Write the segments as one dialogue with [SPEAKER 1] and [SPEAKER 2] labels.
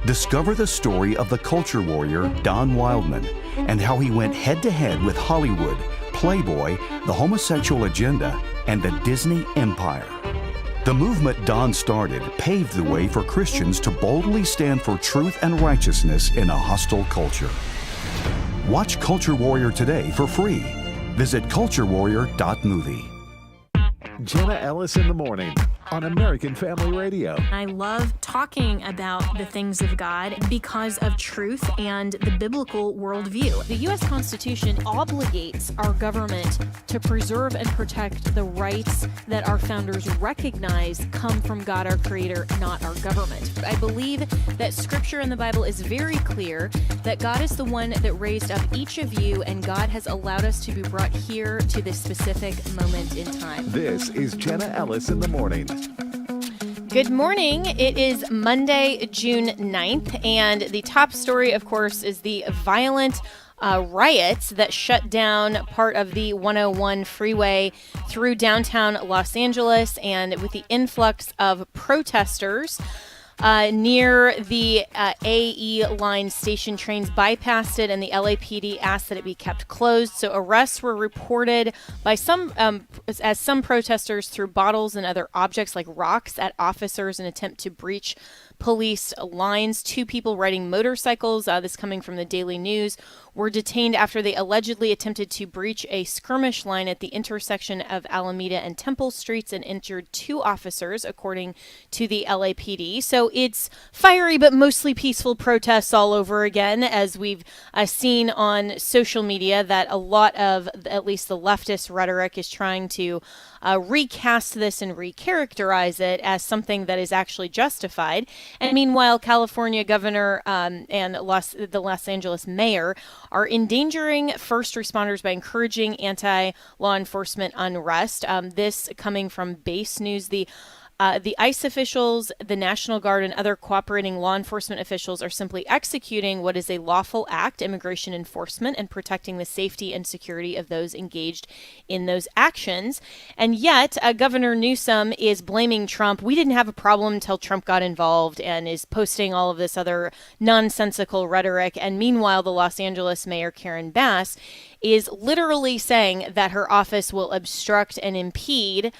[SPEAKER 1] Discover the story of the culture warrior Don Wildman and how he went head-to-head with Hollywood, Playboy, the homosexual agenda, and the Disney empire. The movement Don started paved the way for Christians to boldly stand for truth and righteousness in a hostile culture. Watch Culture Warrior today for free. Visit culturewarrior.movie.
[SPEAKER 2] Jenna Ellis in the morning on American Family Radio.
[SPEAKER 3] I love talking about the things of God because of truth and the biblical worldview.
[SPEAKER 4] The U.S. Constitution obligates our government to preserve and protect the rights that our founders recognize come from God, our Creator, not our government. I believe that Scripture in the Bible is very clear that God is the one that raised up each of you, and God has allowed us to be brought here to this specific moment in time.
[SPEAKER 2] This is Jenna Ellis in the morning.
[SPEAKER 3] Good morning. It is Monday, June 9th, and the top story, of course, is the violent riots that shut down part of the 101 freeway through downtown Los Angeles, and with the influx of protesters near the AE line station, trains bypassed it, and the LAPD asked that it be kept closed. So arrests were reported by some protesters threw bottles and other objects like rocks at officers in an attempt to breach police lines. 2 people riding motorcycles, this coming from the Daily News, were detained after they allegedly attempted to breach a skirmish line at the intersection of Alameda and Temple Streets and injured 2 officers, according to the LAPD. So it's fiery but mostly peaceful protests all over again, as we've seen on social media that a lot of, at least the leftist rhetoric, is trying to recast this and recharacterize it as something that is actually justified. And meanwhile, California governor and the Los Angeles mayor are endangering first responders by encouraging anti-law enforcement unrest. This coming from Base News. The ICE officials, the National Guard, and other cooperating law enforcement officials are simply executing what is a lawful act, immigration enforcement, and protecting the safety and security of those engaged in those actions. And yet, Governor Newsom is blaming Trump. We didn't have a problem until Trump got involved, and is posting all of this other nonsensical rhetoric. And meanwhile, the Los Angeles mayor, Karen Bass, is literally saying that her office will obstruct and impede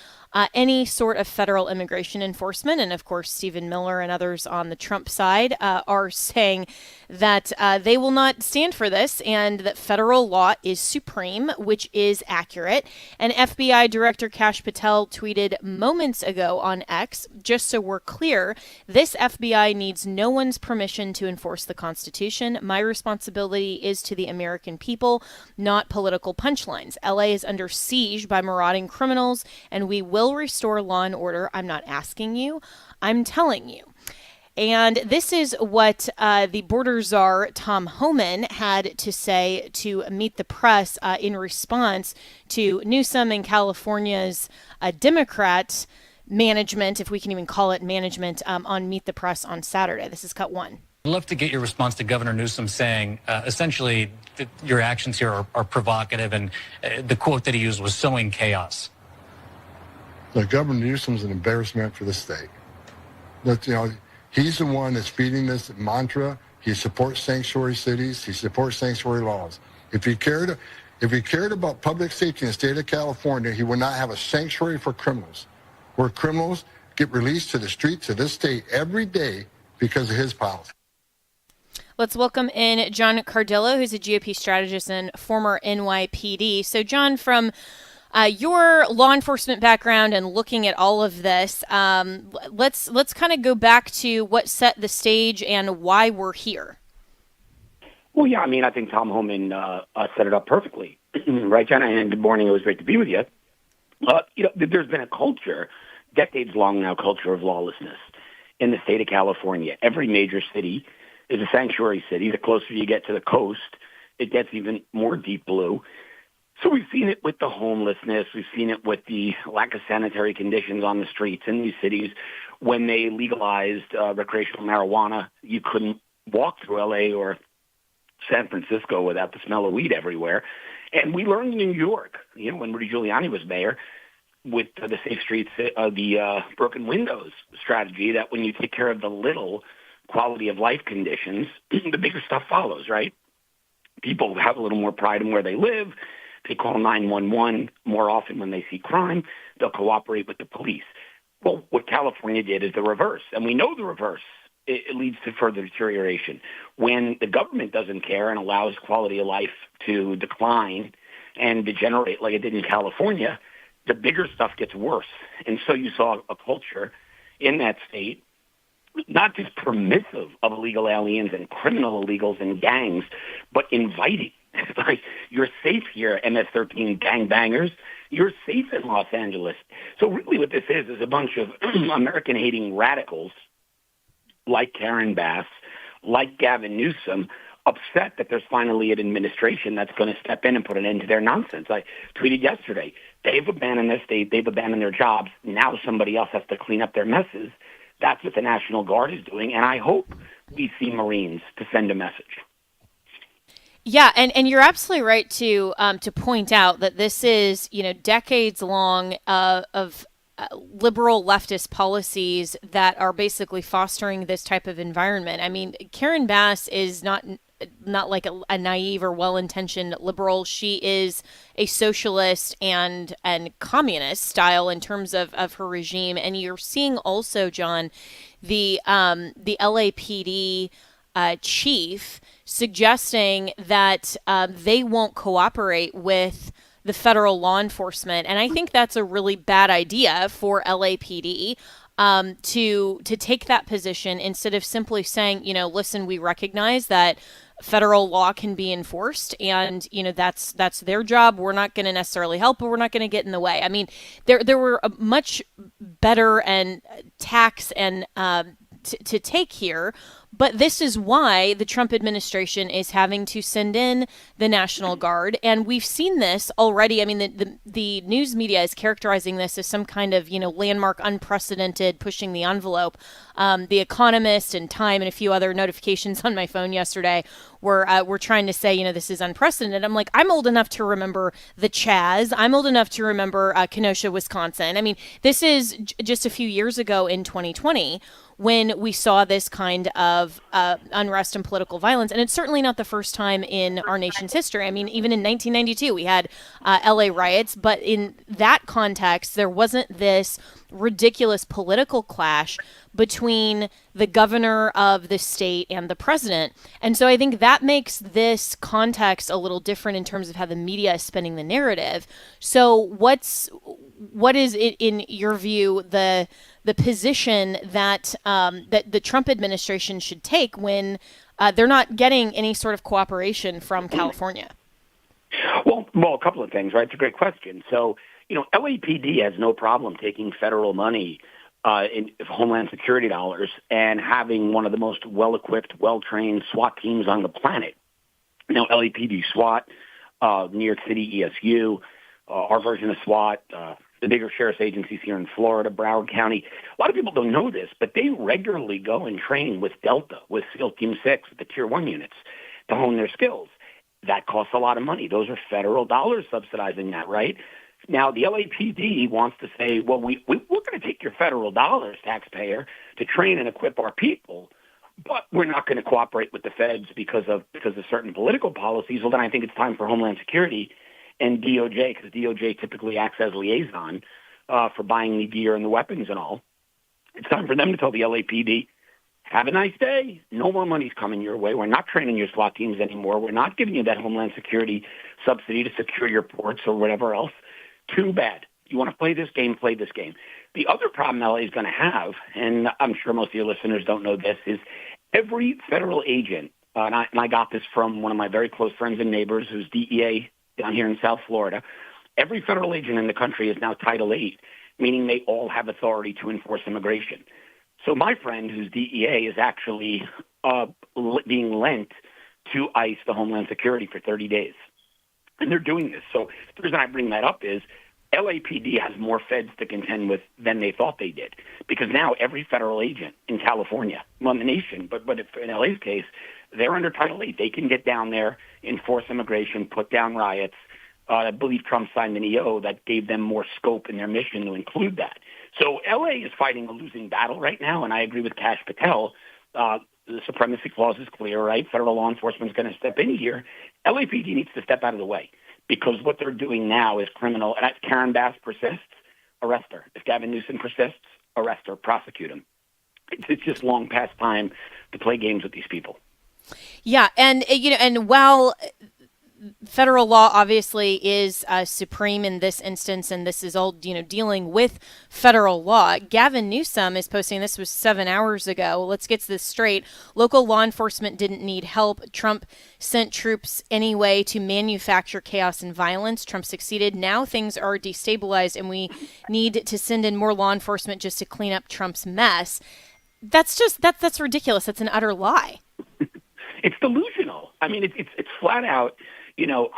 [SPEAKER 3] any sort of federal immigration enforcement. And of course, Stephen Miller and others on the Trump side are saying that they will not stand for this and that federal law is supreme, which is accurate. And FBI Director Kash Patel tweeted moments ago on X, just so we're clear, this FBI needs no one's permission to enforce the Constitution. My responsibility is to the American people, not political punchlines. LA is under siege by marauding criminals, and we will restore law and order. I'm not asking you, I'm telling you. And this is what the border czar, Tom Homan, had to say to Meet the Press in response to Newsom and California's Democrat management, if we can even call it management, on Meet the Press on Saturday. This is cut 1.
[SPEAKER 5] I'd love to get your response to Governor Newsom saying, essentially, that your actions here are provocative, and the quote that he used was sowing chaos.
[SPEAKER 6] Governor Newsom's an embarrassment for the state. He's the one that's feeding this mantra. He supports sanctuary cities. He supports sanctuary laws. If he cared about public safety in the state of California, he would not have a sanctuary for criminals, where criminals get released to the streets of this state every day because of his policy.
[SPEAKER 3] Let's welcome in John Cardillo, who's a GOP strategist and former NYPD. So, John, from your law enforcement background and looking at all of this, let's kind of go back to what set the stage and why we're here.
[SPEAKER 7] Well, yeah, I think Tom Homan set it up perfectly. Right, Jenna? And good morning. It was great to be with you. There's been a culture, decades-long now, culture of lawlessness in the state of California. Every major city is a sanctuary city. The closer you get to the coast, it gets even more deep blue. So we've seen it with the homelessness. We've seen it with the lack of sanitary conditions on the streets in these cities. When they legalized recreational marijuana, you couldn't walk through L.A. or San Francisco without the smell of weed everywhere. And we learned in New York, when Rudy Giuliani was mayor, with the Safe Streets, the broken windows strategy, that when you take care of the little, quality of life conditions, the bigger stuff follows, right? People have a little more pride in where they live. They call 911 more often when they see crime. They'll cooperate with the police. Well, what California did is the reverse, and we know the reverse. It leads to further deterioration. When the government doesn't care and allows quality of life to decline and degenerate like it did in California, the bigger stuff gets worse. And so you saw a culture in that state, not just permissive of illegal aliens and criminal illegals and gangs, but inviting. Like, you're safe here, MS-13 gangbangers. You're safe in Los Angeles. So really what this is a bunch of American-hating radicals like Karen Bass, like Gavin Newsom, upset that there's finally an administration that's going to step in and put an end to their nonsense. I tweeted yesterday, they've abandoned their state, they've abandoned their jobs. Now somebody else has to clean up their messes. That's what the National Guard is doing, and I hope we see Marines to send a message.
[SPEAKER 3] Yeah, and you're absolutely right to point out that this is, decades long of liberal leftist policies that are basically fostering this type of environment. I mean, Karen Bass is not like a naive or well-intentioned liberal. She is a socialist and communist style in terms of her regime. And you're seeing also, John, the LAPD chief suggesting that they won't cooperate with the federal law enforcement. And I think that's a really bad idea for LAPD to take that position instead of simply saying, listen, we recognize that federal law can be enforced and, that's their job. We're not going to necessarily help, but we're not going to get in the way. I mean, there were a much better and tax and to take here. But this is why the Trump administration is having to send in the National Guard. And we've seen this already. I mean, the news media is characterizing this as some kind of, landmark, unprecedented, pushing the envelope. The Economist and Time and a few other notifications on my phone yesterday were trying to say, this is unprecedented. I'm like, I'm old enough to remember the Chaz. I'm old enough to remember Kenosha, Wisconsin. I mean, this is just a few years ago in 2020 when we saw this kind of unrest and political violence. And it's certainly not the first time in our nation's history. I mean, even in 1992, we had LA riots. But in that context, there wasn't this ridiculous political clash between the governor of the state and the president. And so I think that makes this context a little different in terms of how the media is spinning the narrative. So what is it, in your view, the position that that the Trump administration should take when they're not getting any sort of cooperation from California?
[SPEAKER 7] Well, a couple of things, right? It's a great question. So, LAPD has no problem taking federal money in Homeland Security dollars and having one of the most well-equipped, well-trained SWAT teams on the planet. LAPD SWAT, New York City ESU, our version of SWAT, the bigger sheriff's agencies here in Florida, Broward County. A lot of people don't know this, but they regularly go and train with Delta, with SEAL Team 6, with the Tier 1 units to hone their skills. That costs a lot of money. Those are federal dollars subsidizing that, right? Now, the LAPD wants to say, well, we're going to take your federal dollars, taxpayer, to train and equip our people, but we're not going to cooperate with the feds because of certain political policies. Well, then I think it's time for Homeland Security and DOJ, because DOJ typically acts as liaison for buying the gear and the weapons and all. It's time for them to tell the LAPD, have a nice day. No more money's coming your way. We're not training your SWAT teams anymore. We're not giving you that Homeland Security subsidy to secure your ports or whatever else. Too bad. You want to play this game, play this game. The other problem LA is going to have, and I'm sure most of your listeners don't know this, is every federal agent, and I got this from one of my very close friends and neighbors who's DEA down here in South Florida, every federal agent in the country is now Title VIII, meaning they all have authority to enforce immigration. So my friend, who's DEA, is actually being lent to ICE, the Homeland Security, for 30 days. And they're doing this. So the reason I bring that up is LAPD has more feds to contend with than they thought they did. Because now every federal agent in California, well, in the nation, but if in LA's case, they're under Title VIII. They can get down there, enforce immigration, put down riots. I believe Trump signed an EO that gave them more scope in their mission to include that. So LA is fighting a losing battle right now, and I agree with Kash Patel. The supremacy clause is clear, right? Federal law enforcement is going to step in here. LAPD needs to step out of the way because what they're doing now is criminal. And if Karen Bass persists, arrest her. If Gavin Newsom persists, arrest her, prosecute him. It's just long past time to play games with these people.
[SPEAKER 3] Yeah, and and while federal law obviously is supreme in this instance, and this is all dealing with federal law, Gavin Newsom is posting, this was 7 hours ago. Let's get this straight. Local law enforcement didn't need help. Trump sent troops anyway to manufacture chaos and violence. Trump succeeded. Now things are destabilized, and we need to send in more law enforcement just to clean up Trump's mess. That's ridiculous. That's an utter lie.
[SPEAKER 7] It's delusional. I mean, it's flat out,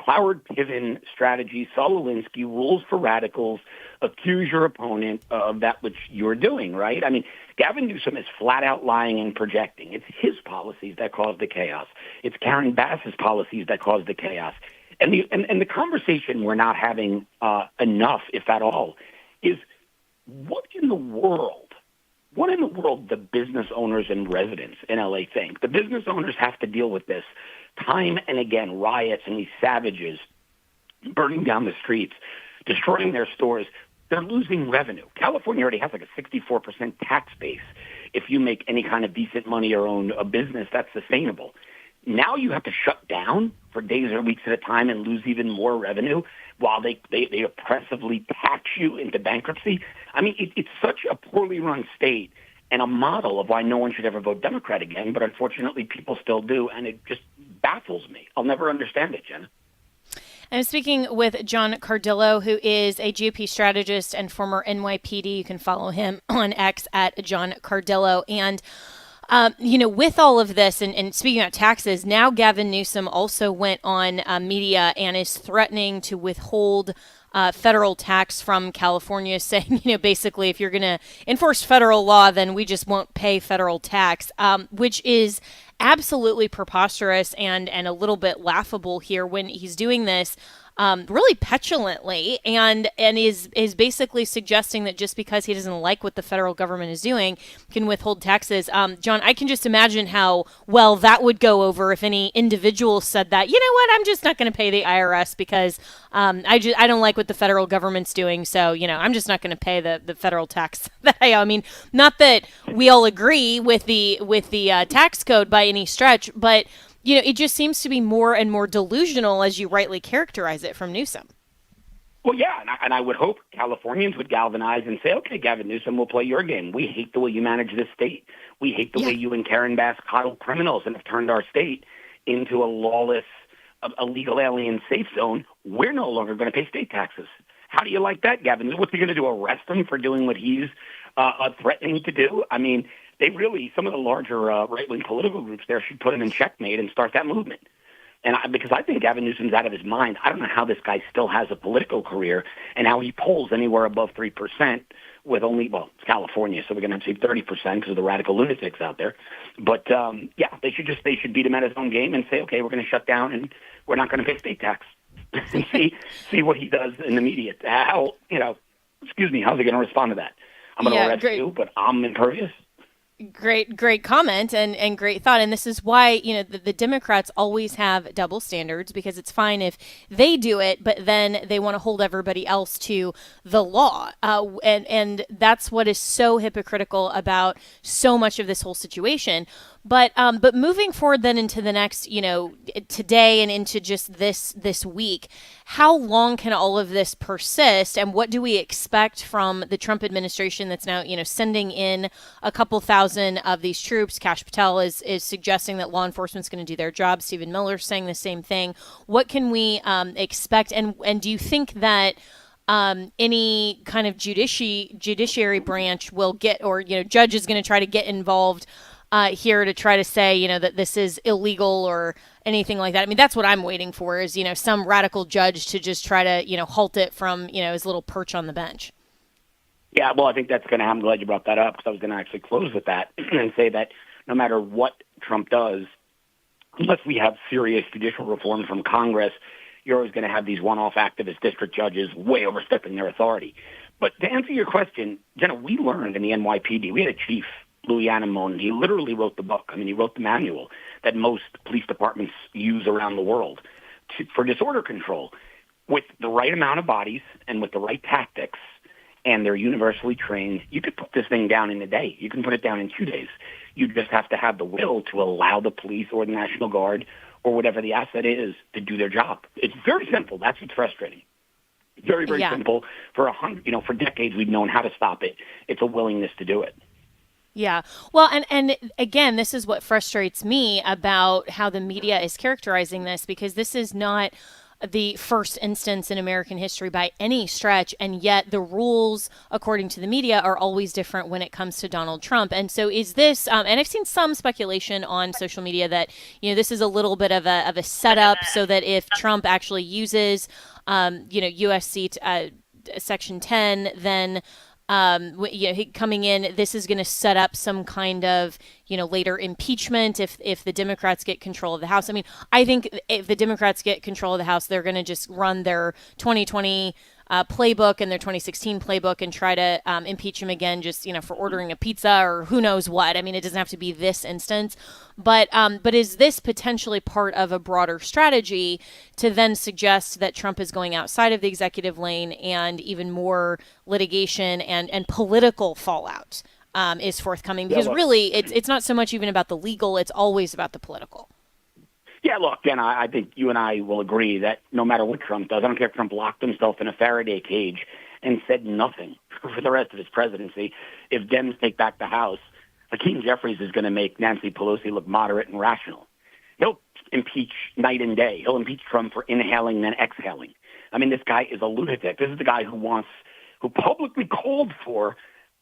[SPEAKER 7] Howard Piven strategy, Saul Alinsky, rules for radicals, accuse your opponent of that which you're doing, right? I mean, Gavin Newsom is flat out lying and projecting. It's his policies that caused the chaos. It's Karen Bass's policies that caused the chaos. And the conversation we're not having enough, if at all, is what in the world the business owners and residents in LA think? The business owners have to deal with this time and again, riots and these savages burning down the streets, destroying their stores. They're losing revenue. California already has like a 64% tax base. If you make any kind of decent money or own a business that's sustainable. Now you have to shut down for days or weeks at a time and lose even more revenue while they oppressively tax you into bankruptcy. I mean, it's such a poorly run state and a model of why no one should ever vote Democrat again, but unfortunately people still do, and it just baffles me. I'll never understand it, Jenna.
[SPEAKER 3] I'm speaking with John Cardillo, who is a GOP strategist and former NYPD. You can follow him on X at John Cardillo. And with all of this, and speaking about taxes, now Gavin Newsom also went on media and is threatening to withhold federal tax from California, saying, basically, if you're going to enforce federal law, then we just won't pay federal tax, which is absolutely preposterous and a little bit laughable here when he's doing this really petulantly and is basically suggesting that just because he doesn't like what the federal government is doing can withhold taxes. John, I can just imagine how well that would go over if any individual said that, you know what, I'm just not going to pay the IRS because I don't like what the federal government's doing, so I'm just not going to pay the federal tax that I owe. I mean, not that we all agree with the tax code by any stretch, but it just seems to be more and more delusional, as you rightly characterize it, from Newsom.
[SPEAKER 7] Well, yeah, and I would hope Californians would galvanize and say, okay, Gavin Newsom, we'll play your game. We hate the way you manage this state. We hate the way you and Karen Bass coddle criminals and have turned our state into a lawless, illegal alien safe zone. We're no longer going to pay state taxes. How do you like that, Gavin? What's he going to do, arrest him for doing what he's threatening to do? I mean, some of the larger right-wing political groups there should put him in checkmate and start that movement. And because I think Gavin Newsom's out of his mind. I don't know how this guy still has a political career and how he polls anywhere above 3% with only, it's California, so we're going to have to say 30% because of the radical lunatics out there. But, they should beat him at his own game and say, okay, we're going to shut down and we're not going to pay state tax and see what he does in the media. How's he going to respond to that? I'm going to arrest you, but I'm impervious.
[SPEAKER 3] Great comment and great thought. And this is why, the Democrats always have double standards, because it's fine if they do it, but then they want to hold everybody else to the law. And that's what is so hypocritical about so much of this whole situation. But moving forward then into the next, today and into just this week, how long can all of this persist, and what do we expect from the Trump administration that's now, sending in a couple thousand of these troops? Kash Patel is suggesting that law enforcement's going to do their job. Stephen Miller's saying the same thing. What can we expect? And do you think that any kind of judiciary branch will get, or judge is going to try to get involved here to try to say, that this is illegal or anything like that? I mean, that's what I'm waiting for is, some radical judge to just try to, halt it from, his little perch on the bench.
[SPEAKER 7] Yeah, well, I think that's going to happen. I'm glad you brought that up, because I was going to actually close with that and say that no matter what Trump does, unless we have serious judicial reform from Congress, you're always going to have these one-off activist district judges way overstepping their authority. But to answer your question, Jenna, we learned in the NYPD, we had a chief Louis Anemone. He literally wrote the book. I mean, he wrote the manual that most police departments use around the world for disorder control. With the right amount of bodies and with the right tactics, and they're universally trained, you could put this thing down in a day. You can put it down in 2 days. You just have to have the will to allow the police or the National Guard or whatever the asset is to do their job. It's very simple. That's what's frustrating. Very, very simple. For decades we've known how to stop it. It's a willingness to do it.
[SPEAKER 3] Yeah. Well, and again, this is what frustrates me about how the media is characterizing this, because this is not the first instance in American history by any stretch, and yet the rules, according to the media, are always different when it comes to Donald Trump. And so is this, and I've seen some speculation on social media that, this is a little bit of a setup so that if Trump actually uses, USC Section 10, then coming in, this is going to set up some kind of, later impeachment if the Democrats get control of the House. I mean, I think if the Democrats get control of the House, they're going to just run their 2020 playbook and their 2016 playbook and try to impeach him again, just, for ordering a pizza or who knows what. I mean, it doesn't have to be this instance, but is this potentially part of a broader strategy to then suggest that Trump is going outside of the executive lane and even more litigation and political fallout is forthcoming? Because really, it's not so much even about the legal, it's always about the political.
[SPEAKER 7] Yeah, look, Jenna, I think you and I will agree that no matter what Trump does, I don't care if Trump locked himself in a Faraday cage and said nothing for the rest of his presidency. If Dems take back the House, Hakeem Jeffries is going to make Nancy Pelosi look moderate and rational. He'll impeach night and day. He'll impeach Trump for inhaling and exhaling. I mean, this guy is a lunatic. This is the guy who publicly called for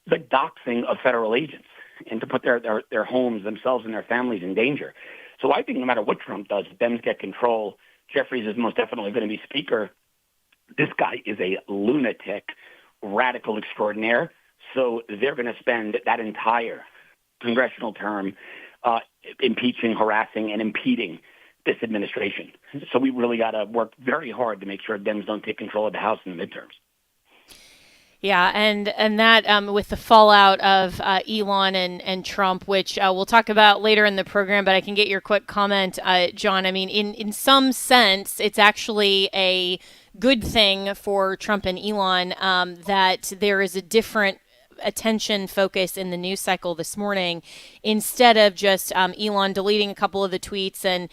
[SPEAKER 7] the doxing of federal agents and to put their homes, themselves, and their families in danger. So I think no matter what Trump does, if Dems get control, Jeffries is most definitely going to be Speaker. This guy is a lunatic, radical extraordinaire. So they're going to spend that entire congressional term impeaching, harassing, and impeding this administration. So we really got to work very hard to make sure Dems don't take control of the House in the midterms.
[SPEAKER 3] Yeah, and that with the fallout of Elon and Trump, which we'll talk about later in the program, but I can get your quick comment, John. I mean, in some sense, it's actually a good thing for Trump and Elon that there is a different attention focus in the news cycle this morning, instead of just Elon deleting a couple of the tweets and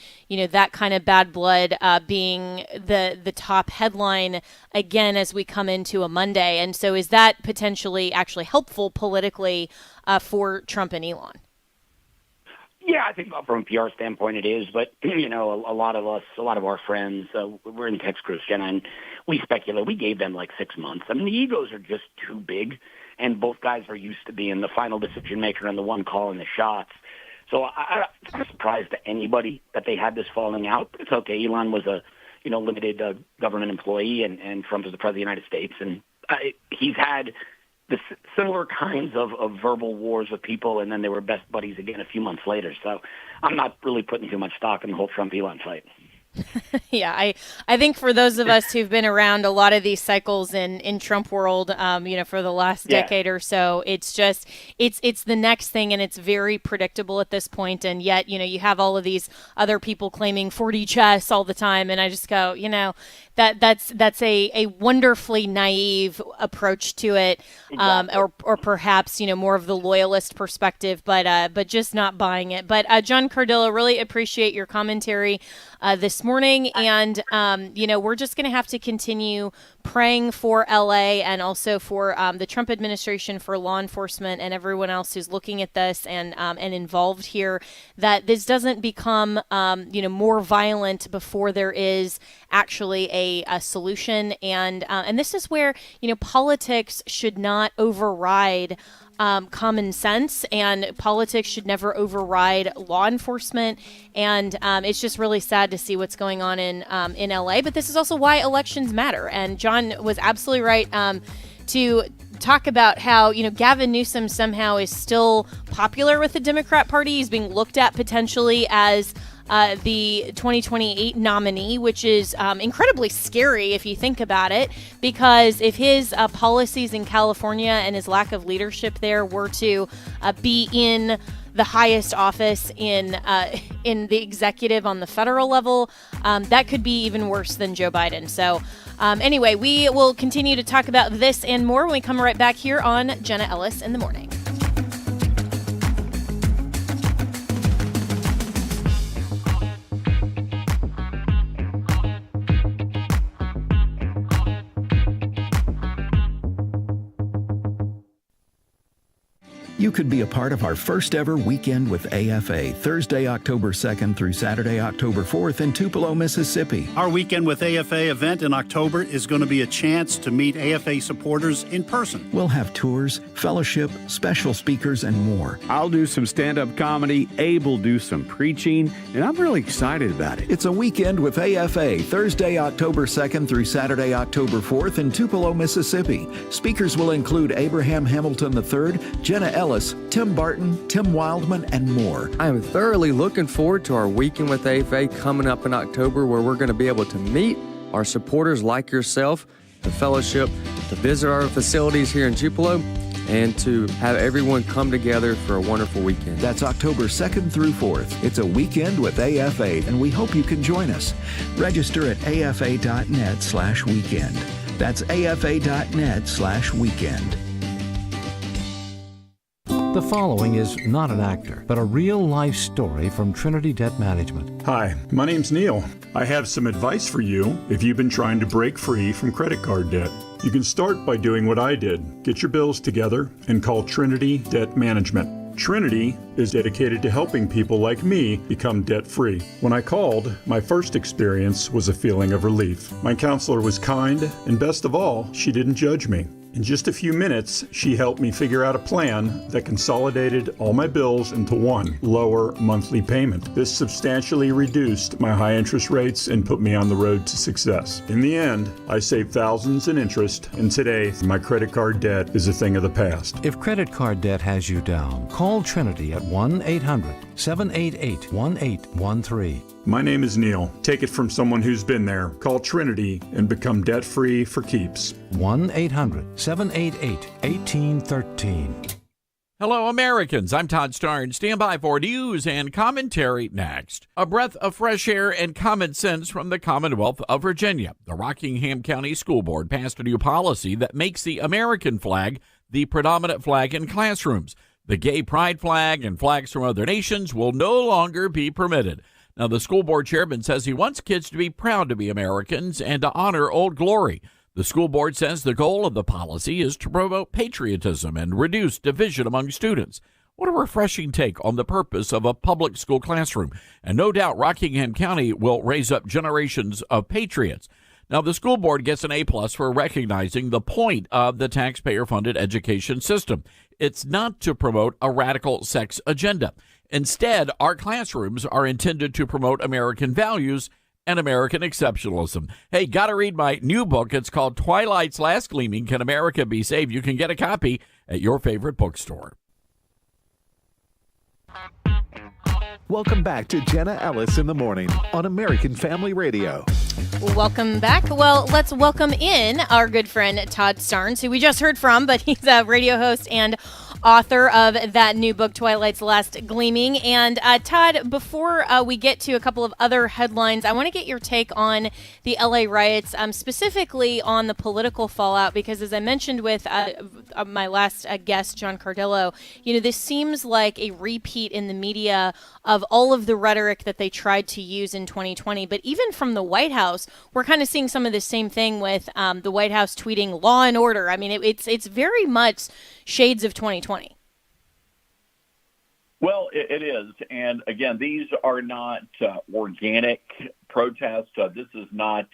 [SPEAKER 3] that kind of bad blood being the top headline again as we come into a Monday. And so is that potentially actually helpful politically for Trump and Elon?
[SPEAKER 7] Yeah, I think from a PR standpoint it is, but a lot of us, a lot of our friends, we're in text groups, Jenna, and we speculate. We gave them like 6 months. I mean, the egos are just too big, and both guys are used to being the final decision maker and the one calling the shots. So I'm not surprised to anybody that they had this falling out. But it's okay. Elon was a limited government employee, and Trump is the president of the United States, and he's had the similar kinds of verbal wars with people, and then they were best buddies again a few months later. So I'm not really putting too much stock in the whole Trump-Elon fight.
[SPEAKER 3] Yeah, I think for those of us who've been around a lot of these cycles in Trump world, for the last decade or so, it's just it's the next thing, and it's very predictable at this point. And yet, you have all of these other people claiming 4D chess all the time, and I just go, that's a wonderfully naive approach to it, exactly. or perhaps more of the loyalist perspective, but just not buying it. But John Cardillo, really appreciate your commentary this morning, and we're just going to have to continue praying for LA and also for the Trump administration, for law enforcement and everyone else who's looking at this and involved here, that this doesn't become more violent before there is actually a solution, and this is where politics should not override common sense, and politics should never override law enforcement. And it's just really sad to see what's going on in LA. But this is also why elections matter. And John was absolutely right to talk about how, Gavin Newsom somehow is still popular with the Democrat Party. He's being looked at potentially as the 2028 nominee, which is incredibly scary if you think about it, because if his policies in California and his lack of leadership there were to be in the highest office in the executive on the federal level, that could be even worse than Joe Biden. So anyway, we will continue to talk about this and more when we come right back here on Jenna Ellis in the Morning.
[SPEAKER 1] You could be a part of our first ever weekend with AFA, Thursday, October 2nd through Saturday, October 4th in Tupelo, Mississippi.
[SPEAKER 8] Our Weekend with AFA event in October is going to be a chance to meet AFA supporters in person.
[SPEAKER 1] We'll have tours, fellowship, special speakers, and more.
[SPEAKER 9] I'll do some stand-up comedy, Abe will do some preaching, and I'm really excited about it.
[SPEAKER 1] It's a Weekend with AFA, Thursday, October 2nd through Saturday, October 4th in Tupelo, Mississippi. Speakers will include Abraham Hamilton III, Jenna Ellis, Tim Barton, Tim Wildman, and more.
[SPEAKER 10] I am thoroughly looking forward to our Weekend with AFA coming up in October, where we're going to be able to meet our supporters like yourself, to fellowship, to visit our facilities here in Tupelo, and to have everyone come together for a wonderful weekend.
[SPEAKER 1] That's October 2nd through 4th. It's a Weekend with AFA, and we hope you can join us. Register at afa.net/weekend. That's afa.net/weekend.
[SPEAKER 11] The following is not an actor, but a real-life story from Trinity Debt Management.
[SPEAKER 12] Hi, my name's Neil. I have some advice for you if you've been trying to break free from credit card debt. You can start by doing what I did. Get your bills together and call Trinity Debt Management. Trinity is dedicated to helping people like me become debt-free. When I called, my first experience was a feeling of relief. My counselor was kind, and best of all, she didn't judge me. In just a few minutes, she helped me figure out a plan that consolidated all my bills into one lower monthly payment. This substantially reduced my high interest rates and put me on the road to success. In the end, I saved thousands in interest, and today, my credit card debt is a thing of the past.
[SPEAKER 11] If credit card debt has you down, call Trinity at 1-800-788-1813.
[SPEAKER 12] My name is Neil. Take it from someone who's been there. Call Trinity and become debt-free for keeps.
[SPEAKER 11] 1-800-788-1813.
[SPEAKER 13] Hello, Americans. I'm Todd Starnes. Stand by for news and commentary next. A breath of fresh air and common sense from the Commonwealth of Virginia. The Rockingham County School Board passed a new policy that makes the American flag the predominant flag in classrooms. The gay pride flag and flags from other nations will no longer be permitted. Now, the school board chairman says he wants kids to be proud to be Americans and to honor Old Glory. The school board says the goal of the policy is to promote patriotism and reduce division among students. What a refreshing take on the purpose of a public school classroom. And no doubt Rockingham County will raise up generations of patriots. Now, the school board gets an A+ for recognizing the point of the taxpayer-funded education system. It's not to promote a radical sex agenda. Instead, our classrooms are intended to promote American values and American exceptionalism. Hey, got to read my new book. It's called Twilight's Last Gleaming, Can America Be Saved? You can get a copy at your favorite bookstore.
[SPEAKER 2] Welcome back to Jenna Ellis in the Morning on American Family Radio.
[SPEAKER 3] Welcome back. Well, let's welcome in our good friend Todd Starnes, who we just heard from, but he's a radio host and author of that new book, Twilight's Last Gleaming. And Todd, before we get to a couple of other headlines, I want to get your take on the LA riots, specifically on the political fallout, because as I mentioned with my last guest, John Cardillo, this seems like a repeat in the media of all of the rhetoric that they tried to use in 2020. But even from the White House, we're kind of seeing some of the same thing with the White House tweeting law and order. I mean, it's very much shades of 2020.
[SPEAKER 14] Well, it is. And again, these are not organic protests. This is not,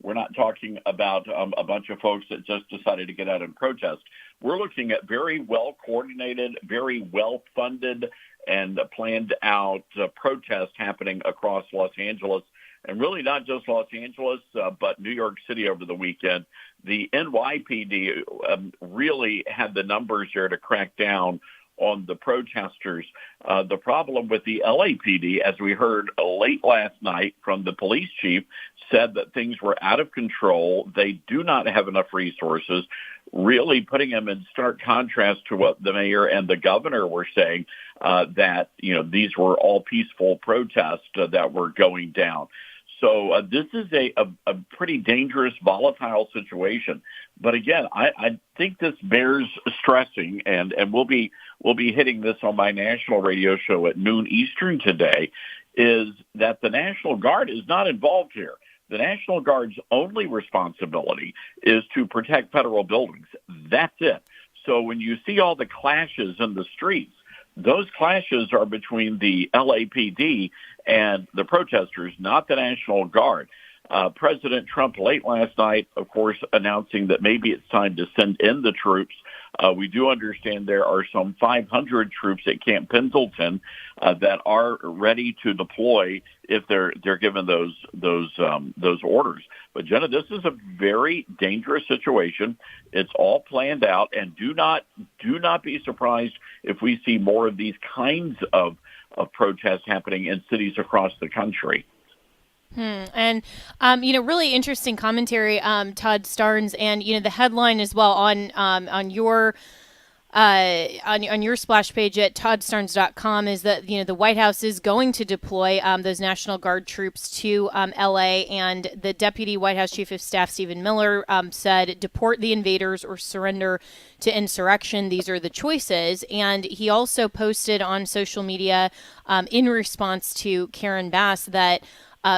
[SPEAKER 14] we're not talking about a bunch of folks that just decided to get out and protest. We're looking at very well coordinated, very well funded and planned out protests happening across Los Angeles. and really not just Los Angeles, but New York City over the weekend. The NYPD really had the numbers there to crack down on the protesters. The problem with the LAPD, as we heard late last night from the police chief, said that things were out of control. They do not have enough resources, really putting them in stark contrast to what the mayor and the governor were saying, that, these were all peaceful protests that were going down. So this is a pretty dangerous, volatile situation. But again, I think this bears stressing, and we'll be hitting this on my national radio show at noon Eastern today, is that the National Guard is not involved here. The National Guard's only responsibility is to protect federal buildings. That's it. So when you see all the clashes in the streets, those clashes are between the LAPD and the protesters, not the National Guard. President Trump late last night, of course, announcing that maybe it's time to send in the troops. We do understand there are some 500 troops at Camp Pendleton that are ready to deploy if they're given those orders. But Jenna, this is a very dangerous situation. It's all planned out, and do not be surprised if we see more of these kinds of protests happening in cities across the country.
[SPEAKER 3] And, really interesting commentary, Todd Starnes, and, the headline as well on your splash page at toddstarnes.com is that, the White House is going to deploy those National Guard troops to LA, and the Deputy White House Chief of Staff, Stephen Miller, said, deport the invaders or surrender to insurrection. These are the choices. And he also posted on social media in response to Karen Bass that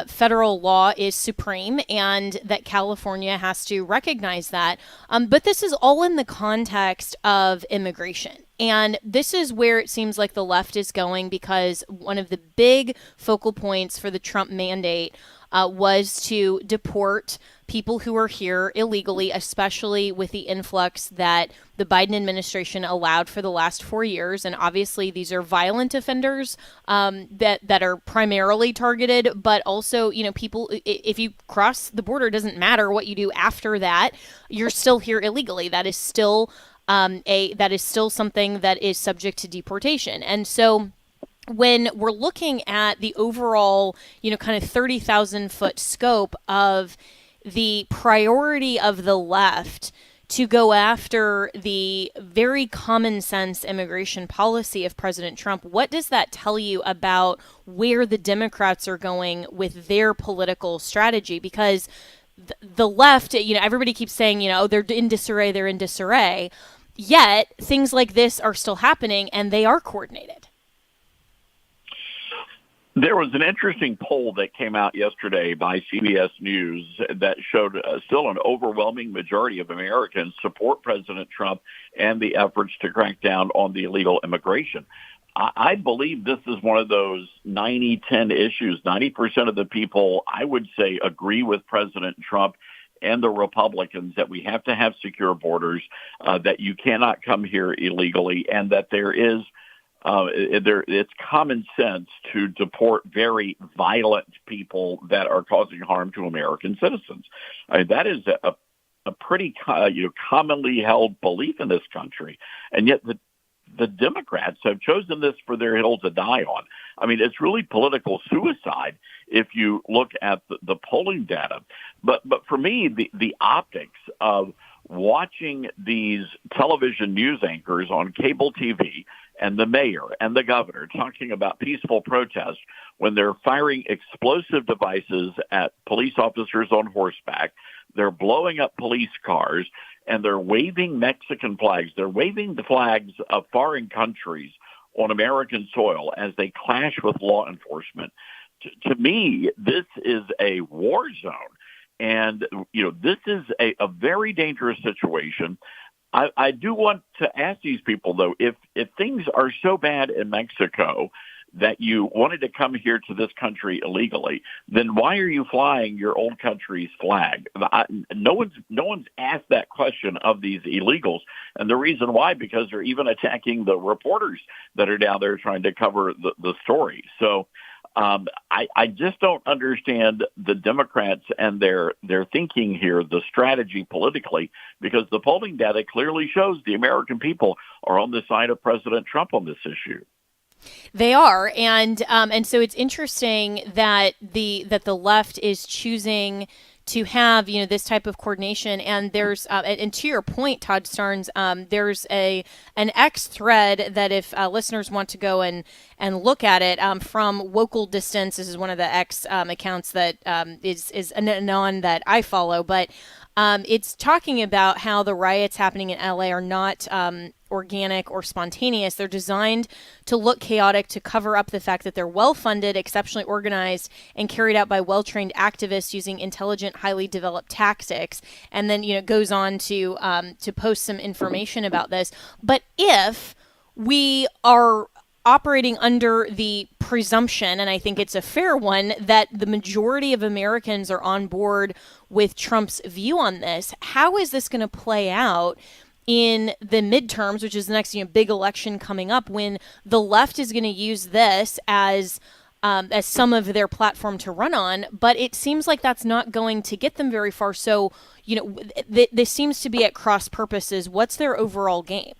[SPEAKER 3] federal law is supreme and that California has to recognize that. But this is all in the context of immigration. And this is where it seems like the left is going, because one of the big focal points for the Trump mandate was to deport people who are here illegally, especially with the influx that the Biden administration allowed for the last 4 years. And obviously, these are violent offenders that are primarily targeted, but also, people, if you cross the border, it doesn't matter what you do after that, you're still here illegally. That is still something that is subject to deportation. And so when we're looking at the overall, kind of 30,000 foot scope of the priority of the left to go after the very common sense immigration policy of President Trump, what does that tell you about where the Democrats are going with their political strategy? Because the left, everybody keeps saying, they're in disarray, yet things like this are still happening and they are coordinated.
[SPEAKER 14] There was an interesting poll that came out yesterday by CBS News that showed still an overwhelming majority of Americans support President Trump and the efforts to crack down on the illegal immigration. I believe this is one of those 90-10 issues. 90% of the people, I would say, agree with President Trump and the Republicans that we have to have secure borders, that you cannot come here illegally, and that there is it's common sense to deport very violent people that are causing harm to American citizens. That is a pretty commonly held belief in this country, and yet the Democrats have chosen this for their hill to die on. I mean, it's really political suicide if you look at the polling data. But for me, the optics of watching these television news anchors on cable TV and the mayor and the governor talking about peaceful protest when they're firing explosive devices at police officers on horseback, they're blowing up police cars, and they're waving Mexican flags. They're waving the flags of foreign countries on American soil as they clash with law enforcement. To me, this is a war zone. And, this is a very dangerous situation. I do want to ask these people, though, if things are so bad in Mexico that you wanted to come here to this country illegally, then why are you flying your old country's flag? No one's asked that question of these illegals. And the reason why, because they're even attacking the reporters that are down there trying to cover the story. So I just don't understand the Democrats and their thinking here, the strategy politically, because the polling data clearly shows the American people are on the side of President Trump on this issue.
[SPEAKER 3] They are, and so it's interesting that the left is choosing to have this type of coordination. And there's and to your point, Todd Starnes, there's an X thread that if listeners want to go and look at it from Local Distance. This is one of the X accounts that is an anon that I follow, but it's talking about how the riots happening in LA are not organic or spontaneous. They're designed to look chaotic to cover up the fact that they're well-funded, exceptionally organized, and carried out by well-trained activists using intelligent, highly developed tactics. And then, goes on to post some information about this. But if we are operating under the presumption, and I think it's a fair one, that the majority of Americans are on board with Trump's view on this, how is this going to play out in the midterms, which is the next big election coming up, when the left is going to use this as some of their platform to run on? But it seems like that's not going to get them very far. So, this seems to be at cross purposes. What's their overall game?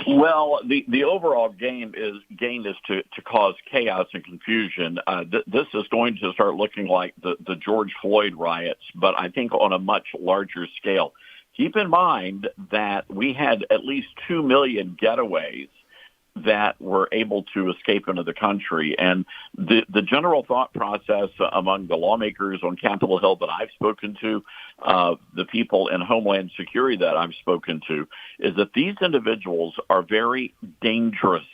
[SPEAKER 14] Well, the overall gain is to cause chaos and confusion. This is going to start looking like the George Floyd riots, but I think on a much larger scale. Keep in mind that we had at least 2 million getaways that were able to escape into the country. And the general thought process among the lawmakers on Capitol Hill that I've spoken to, the people in Homeland Security that I've spoken to, is that these individuals are very dangerous.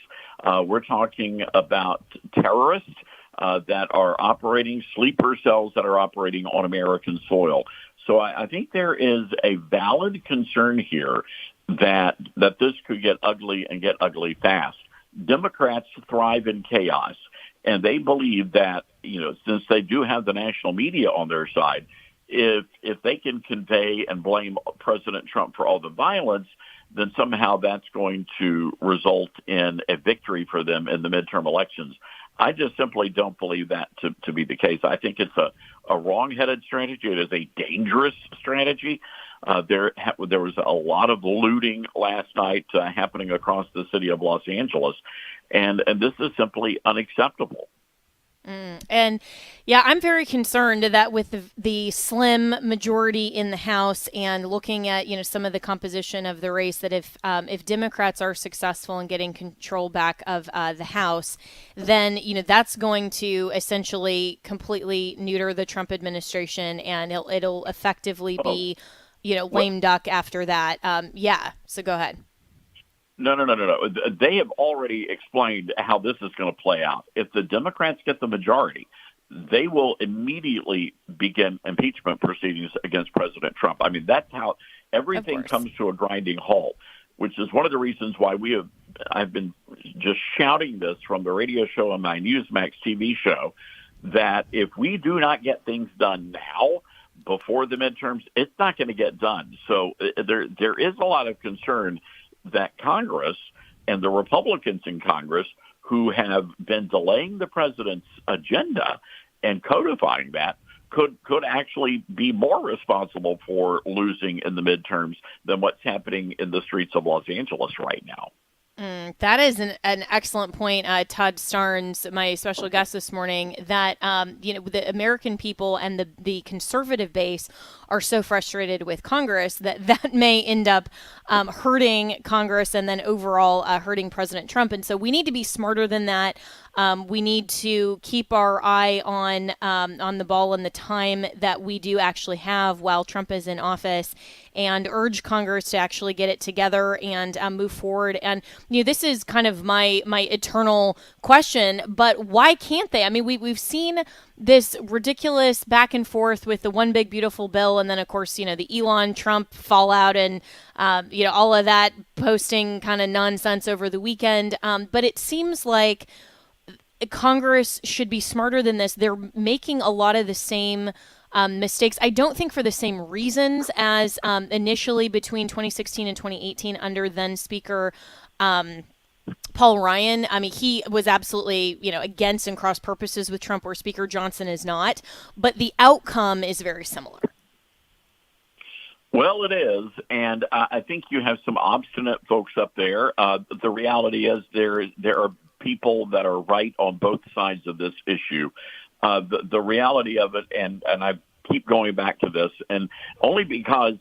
[SPEAKER 14] We're talking about terrorists that are operating, sleeper cells that are operating on American soil. So I think there is a valid concern here that this could get ugly and get ugly fast. Democrats thrive in chaos, and they believe that, since they do have the national media on their side, if they can convey and blame President Trump for all the violence, then somehow that's going to result in a victory for them in the midterm elections. I just simply don't believe that to be the case. I think it's a wrong-headed strategy. It is a dangerous strategy. There was a lot of looting last night happening across the city of Los Angeles, and this is simply unacceptable.
[SPEAKER 3] And yeah, I'm very concerned that with the slim majority in the House and looking at, some of the composition of the race, that if Democrats are successful in getting control back of the House, then, that's going to essentially completely neuter the Trump administration, and it'll effectively be, lame duck after that. So go ahead.
[SPEAKER 14] No. They have already explained how this is going to play out. If the Democrats get the majority, they will immediately begin impeachment proceedings against President Trump. I mean, that's how everything comes to a grinding halt, which is one of the reasons why I've been just shouting this from the radio show and my Newsmax TV show, that if we do not get things done now, before the midterms, it's not going to get done. So there is a lot of concern that Congress and the Republicans in Congress, who have been delaying the president's agenda and codifying that, could actually be more responsible for losing in the midterms than what's happening in the streets of Los Angeles right now.
[SPEAKER 3] That is an excellent point, Todd Starnes, my special guest this morning, that, the American people and the conservative base are so frustrated with Congress that may end up hurting Congress and then overall hurting President Trump. And so we need to be smarter than that. We need to keep our eye on the ball and the time that we do actually have while Trump is in office, and urge Congress to actually get it together and move forward. And this is kind of my eternal question, but why can't they? I mean, we've seen this ridiculous back and forth with the one big beautiful bill, and then of course the Elon Trump fallout, and all of that posting kind of nonsense over the weekend. But it seems like Congress should be smarter than this. They're making a lot of the same mistakes. I don't think for the same reasons as initially between 2016 and 2018 under then Speaker Paul Ryan, I mean, he was absolutely, against and cross purposes with Trump, where Speaker Johnson is not. But the outcome is very similar.
[SPEAKER 14] Well, it is, and I think you have some obstinate folks up there. The reality is there are people that are right on both sides of this issue. The reality of it, and I keep going back to this, and only because,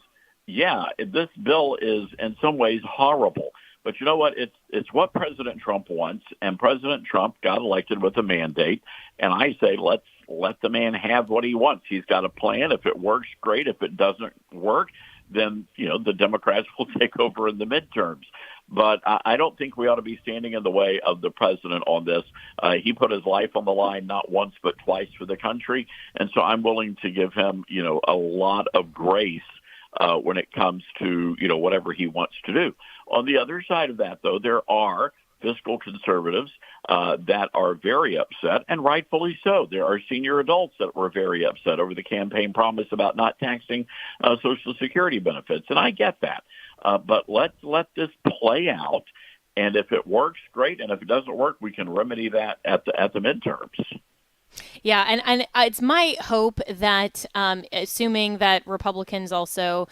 [SPEAKER 14] this bill is in some ways horrible. But you know what? It's what President Trump wants, and President Trump got elected with a mandate. And I say, let's let the man have what he wants. He's got a plan. If it works, great. If it doesn't work, then the Democrats will take over in the midterms. But I don't think we ought to be standing in the way of the president on this. He put his life on the line not once but twice for the country, and so I'm willing to give him a lot of grace when it comes to whatever he wants to do. On the other side of that, though, there are fiscal conservatives that are very upset, and rightfully so. There are senior adults that were very upset over the campaign promise about not taxing Social Security benefits, and I get that. But let's let this play out, and if it works, great, and if it doesn't work, we can remedy that at the midterms.
[SPEAKER 3] Yeah, and it's my hope that, assuming that Republicans also,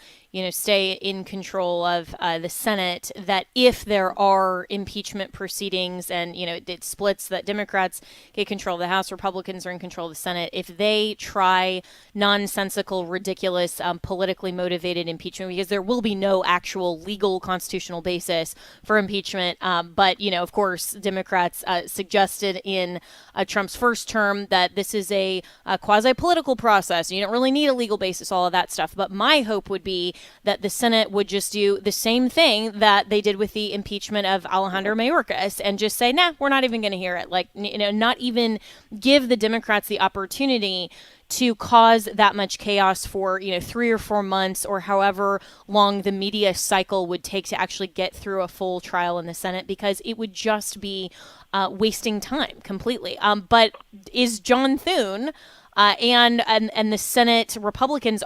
[SPEAKER 3] stay in control of the Senate, that if there are impeachment proceedings and, it splits, that Democrats get control of the House, Republicans are in control of the Senate, if they try nonsensical, ridiculous, politically motivated impeachment, because there will be no actual legal constitutional basis for impeachment. But, of course, Democrats suggested in Trump's first term that this is a quasi-political process. You don't really need a legal basis, all of that stuff. But my hope would be that the Senate would just do the same thing that they did with the impeachment of Alejandro Mayorkas and just say, nah, we're not even going to hear it. Like, not even give the Democrats the opportunity to cause that much chaos for 3 or 4 months or however long the media cycle would take to actually get through a full trial in the Senate, because it would just be wasting time completely. But is John Thune and the Senate Republicans,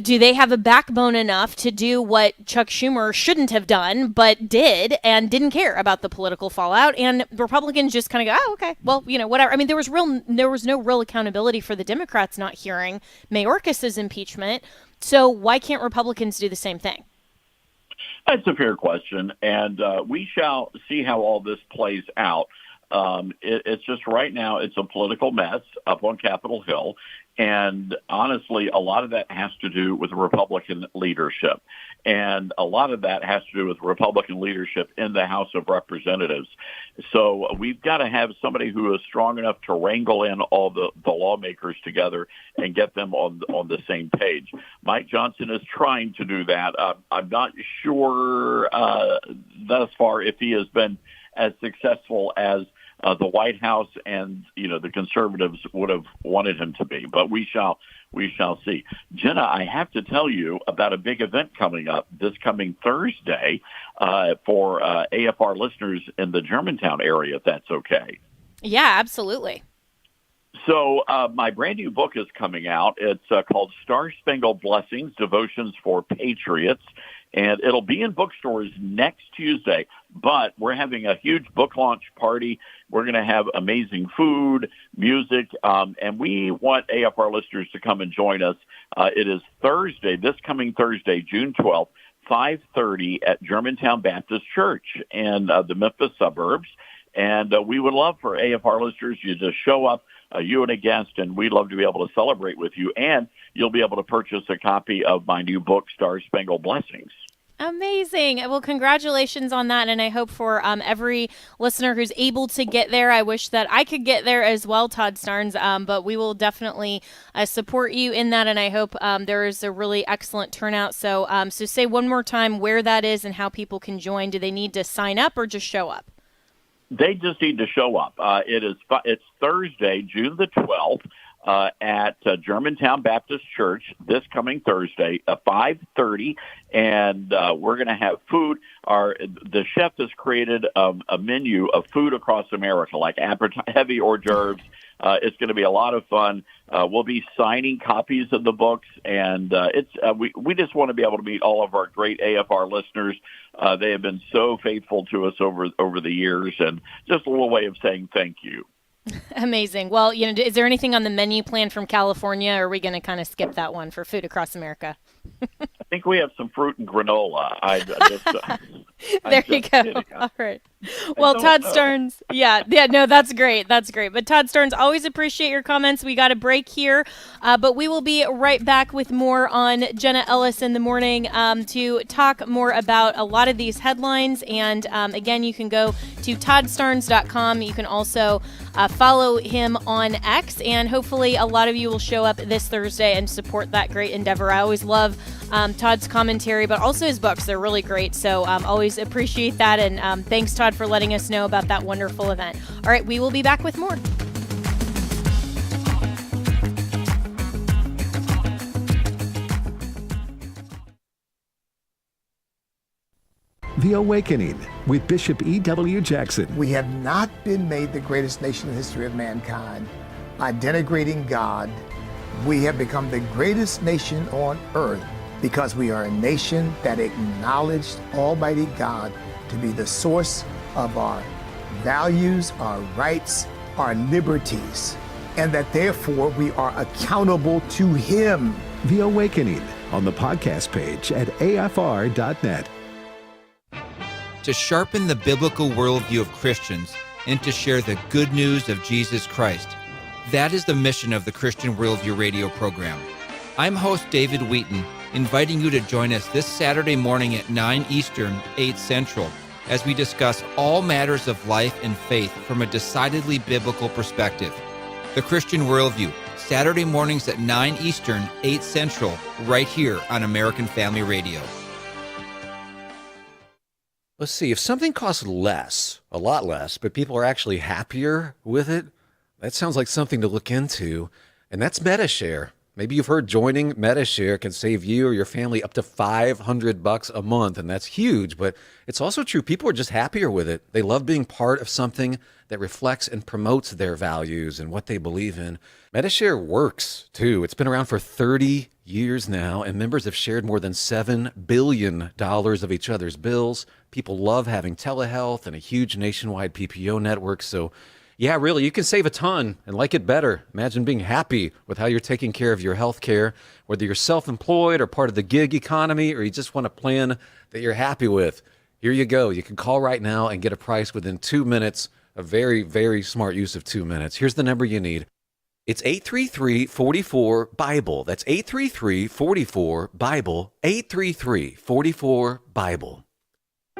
[SPEAKER 3] do they have a backbone enough to do what Chuck Schumer shouldn't have done, but did and didn't care about the political fallout? And Republicans just kind of go, oh, okay, well, whatever. I mean, there was no real accountability for the Democrats not hearing Mayorkas's impeachment. So why can't Republicans do the same thing?
[SPEAKER 14] That's a fair question, and we shall see how all this plays out. It's just right now it's a political mess up on Capitol Hill. And honestly, a lot of that has to do with Republican leadership. And a lot of that has to do with Republican leadership in the House of Representatives. So we've got to have somebody who is strong enough to wrangle in all the lawmakers together and get them on the same page. Mike Johnson is trying to do that. I'm not sure thus far if he has been as successful as the White House and the conservatives would have wanted him to be, but we shall see. Jenna, I have to tell you about a big event coming up this coming Thursday for AFR listeners in the Germantown area, if that's okay.
[SPEAKER 3] Yeah, absolutely.
[SPEAKER 14] So my brand new book is coming out. It's called Star Spangled Blessings, Devotions for Patriots. And it'll be in bookstores next Tuesday, but we're having a huge book launch party. We're going to have amazing food, music, and we want AFR listeners to come and join us. It is Thursday, this coming Thursday, June 12th, 5:30 at Germantown Baptist Church in the Memphis suburbs. And we would love for AFR listeners, you just show up, you and a guest, and we'd love to be able to celebrate with you. And you'll be able to purchase a copy of my new book, Star Spangled Blessings.
[SPEAKER 3] Amazing. Well, congratulations on that. And I hope for every listener who's able to get there. I wish that I could get there as well, Todd Starnes, but we will definitely support you in that. And I hope there is a really excellent turnout. So say one more time where that is and how people can join. Do they need to sign up or just show up?
[SPEAKER 14] They just need to show up. It's Thursday, June the 12th. at Germantown Baptist Church this coming Thursday at 5:30, and we're going to have food. The chef has created a menu of food across America, like heavy hors d'oeuvres. It's going to be a lot of fun. We'll be signing copies of the books, and we just want to be able to meet all of our great AFR listeners. They have been so faithful to us over the years, and just a little way of saying thank you.
[SPEAKER 3] Amazing. Well, is there anything on the menu plan from California, or are we going to kind of skip that one for Food Across America?
[SPEAKER 14] I think we have some fruit and granola.
[SPEAKER 3] There you go.
[SPEAKER 14] Kidding.
[SPEAKER 3] All right. Well, Todd Starnes. Yeah, no, that's great. That's great. But Todd Starnes, always appreciate your comments. We got a break here, but we will be right back with more on Jenna Ellis in the morning to talk more about a lot of these headlines. And again, you can go to toddstarnes.com. You can also follow him on X, and hopefully a lot of you will show up this Thursday and support that great endeavor. I always love Todd's commentary, but also his books. They're really great. So always appreciate that. And thanks, Todd, for letting us know about that wonderful event. All right, we will be back with more.
[SPEAKER 2] The Awakening with Bishop E.W. Jackson.
[SPEAKER 15] We have not been made the greatest nation in the history of mankind by denigrating God. We have become the greatest nation on earth because we are a nation that acknowledged Almighty God to be the source of our values, our rights, our liberties, and that therefore we are accountable to Him.
[SPEAKER 2] The Awakening on the podcast page at afr.net.
[SPEAKER 16] To sharpen the biblical worldview of Christians and to share the good news of Jesus Christ. That is the mission of the Christian Worldview radio program. I'm host David Wheaton, inviting you to join us this Saturday morning at 9 Eastern, 8 Central, as we discuss all matters of life and faith from a decidedly biblical perspective. The Christian Worldview, Saturday mornings at 9 Eastern, 8 Central, right here on American Family Radio.
[SPEAKER 17] Let's see, if something costs less, a lot less, but people are actually happier with it, that sounds like something to look into, and that's MetaShare. Maybe you've heard joining MetaShare can save you or your family up to $500 a month, and that's huge, but it's also true. People are just happier with it. They love being part of something that reflects and promotes their values and what they believe in. MetaShare works, too. It's been around for 30 years now, and members have shared more than $7 billion of each other's bills. People love having telehealth and a huge nationwide PPO network, so yeah, really, you can save a ton and like it better. Imagine being happy with how you're taking care of your health care, whether you're self-employed or part of the gig economy, or you just want a plan that you're happy with. Here you go. You can call right now and get a price within 2 minutes, a very, very smart use of 2 minutes. Here's the number you need. It's 833-44-BIBLE. That's 833-44-BIBLE, 833-44-BIBLE.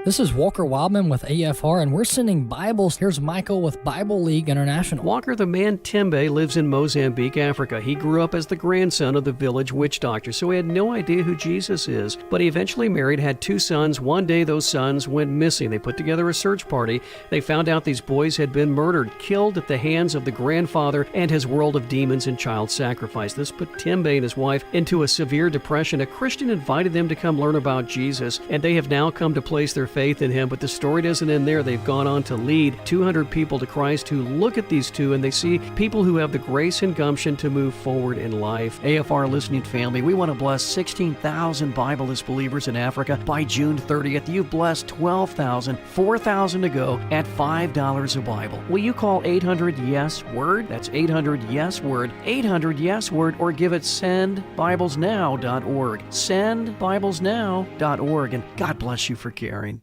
[SPEAKER 18] This is Walker Wildman with AFR, and we're sending Bibles. Here's Michael with Bible League International.
[SPEAKER 19] Walker the man Tembe lives in Mozambique, Africa. He grew up as the grandson of the village witch doctor, so he had no idea who Jesus is. But he eventually married, had 2 sons. One day those sons went missing. They put together a search party. They found out these boys had been murdered, killed at the hands of the grandfather and his world of demons and child sacrifice. This put Tembe and his wife into a severe depression. A Christian invited them to come learn about Jesus, and they have now come to place their faith in him. But the story doesn't end there. They've gone on to lead 200 people to Christ who look at these two and they see people who have the grace and gumption to move forward in life. AFR listening family, we want to bless 16,000 Bibleless believers in Africa by June 30th. You've blessed 12,000, 4,000 to go at $5 a Bible. Will you call 800-YES-WORD? That's 800-YES-WORD, 800-YES-WORD, or give it sendbiblesnow.org. Sendbiblesnow.org, and God bless you for caring.